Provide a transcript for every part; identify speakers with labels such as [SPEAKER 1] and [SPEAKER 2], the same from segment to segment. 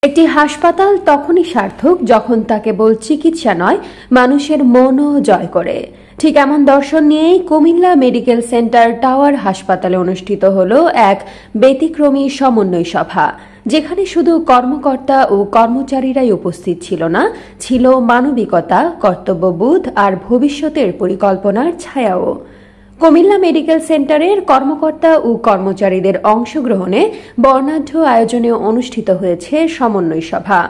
[SPEAKER 1] একটি হাসপাতাল তখনই সার্থক যখন তা কেবল চিকিৎসা নয়, মানুষের মনও জয় করে। ঠিক এমন দর্শন নিয়েই কুমিল্লা মেডিকেল সেন্টার টাওয়ার হাসপাতালে অনুষ্ঠিত হল এক ব্যতিক্রমী সমন্বয় সভা, যেখানে শুধু কর্মকর্তা ও কর্মচারীরাই উপস্থিত ছিল না, ছিল মানবিকতা, কর্তব্যবোধ আর ভবিষ্যতের পরিকল্পনার ছায়াও। কুমিল্লা মেডিকেল সেন্টারের কর্মকর্তা ও কর্মচারীদের অংশগ্রহণে বর্ণাঢ্য আয়োজনে অনুষ্ঠিত হয়েছে সমন্বয় সভা।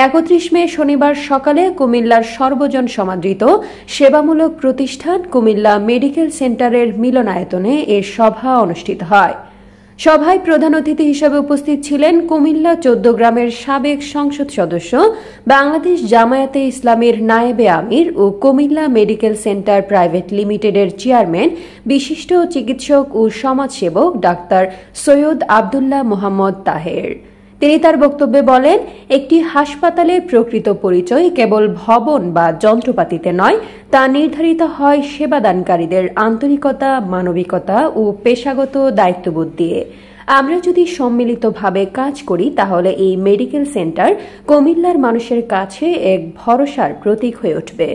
[SPEAKER 1] ৩১ মে শনিবার সকালে কুমিল্লার সর্বজন সমাদৃত সেবামূলক প্রতিষ্ঠান কুমিল্লা মেডিকেল সেন্টারের মিলনায়তনে এ সভা অনুষ্ঠিত হয়। সভায় প্রধান অতিথি হিসেবে উপস্থিত ছিলেন কুমিল্লা ১৪ গ্রামের সাবেক সংসদ সদস্য, বাংলাদেশ জামায়াতে ইসলামীর নায়েবে আমির ও কুমিল্লা মেডিকেল সেন্টার প্রাইভেট লিমিটেডের চেয়ারম্যান, বিশিষ্ট চিকিৎসক ও সমাজসেবক ডাক্তার সৈয়দ আবদুল্লাহ মোহাম্মদ তাহের। তিনি তার বক্তব্যে বলেন, একটি হাসপাতালের প্রকৃত পরিচয় কেবল ভবন বা যন্ত্রপাতিতে নয়, তা নির্ধারিত হয় সেবাদানকারীদের আন্তরিকতা, মানবিকতা ও পেশাগত দায়িত্ববোধ দিয়ে। আমরা যদি সম্মিলিতভাবে কাজ করি তাহলে এই মেডিকেল সেন্টার কুমিল্লার মানুষের কাছে এক ভরসার প্রতীক হয়ে উঠবে।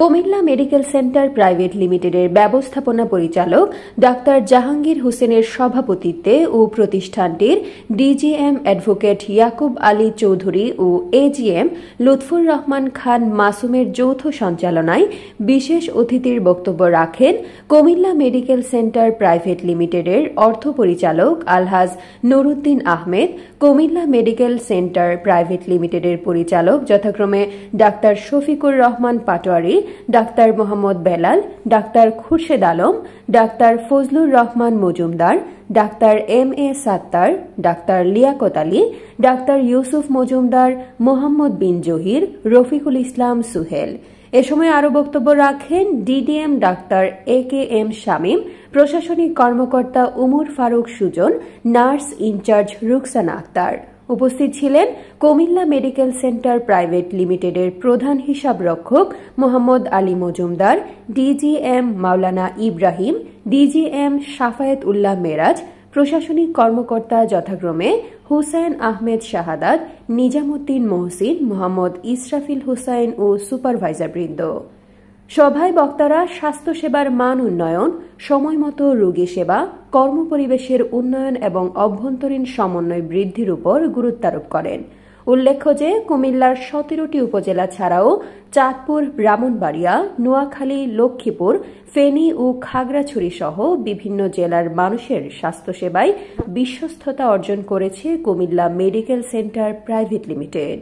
[SPEAKER 1] কুমিল্লা মেডিকেল সেন্টার প্রাইভেট লিমিটেডের ব্যবস্থাপনা পরিচালক ডাক্তার জাহাঙ্গীর হোসেনের সভাপতিত্বে ও প্রতিষ্ঠানটির ডিজিএম অ্যাডভোকেট ইয়াকুব আলী চৌধুরী ও এজিএম লুৎফুর রহমান খান মাসুমের যৌথ সঞ্চালনায় বিশেষ অতিথির বক্তব্য রাখেন কুমিল্লা মেডিকেল সেন্টার প্রাইভেট লিমিটেডের অর্থ পরিচালক Alhaj Nuruddin Ahmed, Comilla medical centre private লিমিটেডের পরিচালক যথাক্রমে doctor Shafiqur Rahman Patwari, doctor Mohammad Belal, doctor Khurshed Alam, doctor Fazlur Rahman Majumder, doctor M A Sattar, doctor Liaquat Ali, doctor Yusuf Majumder, Mohammad Bin Zahir, Rafiqul Islam Suhel. এ সময় আরও বক্তব্য রাখেন DDM doctor A K M Shamim, প্রশাসনিক কর্মকর্তা উমর ফারুক সুজন, নার্স ইনচার্জ রুকসানা আক্তার। উপস্থিত ছিলেন কুমিল্লা মেডিকেল সেন্টার প্রাইভেট লিমিটেডের প্রধান হিসাবরক্ষক মোহাম্মদ আলী মজুমদার, ডিজিএম মাওলানা ইব্রাহিম, ডিজিএম শাফায়েত উল্লাহ মেরাজ, প্রশাসনিক কর্মকর্তা যথাক্রমে হুসাইন আহমেদ শাহাদাত, নিজামুদ্দিন মহসিন, মোহাম্মদ ইসরাফিল হুসাইন ও সুপারভাইজারবৃন্দ। সভায় বক্তারা স্বাস্থ্যসেবার মান উন্নয়ন, সময়মতো রোগী সেবা, কর্মপরিবেশের উন্নয়ন এবং অভ্যন্তরীণ সমন্বয় বৃদ্ধির উপর গুরুত্বারোপ করেন। উল্লেখ্য যে কুমিল্লার ১৭টি উপজেলা ছাড়াও চাঁদপুর, ব্রাহ্মণবাড়িয়া, নোয়াখালী, লক্ষ্মীপুর, ফেনী ও খাগড়াছড়ি সহ বিভিন্ন জেলার মানুষের স্বাস্থ্যসেবায় বিশ্বস্ততা অর্জন করেছে Comilla medical centre private limited.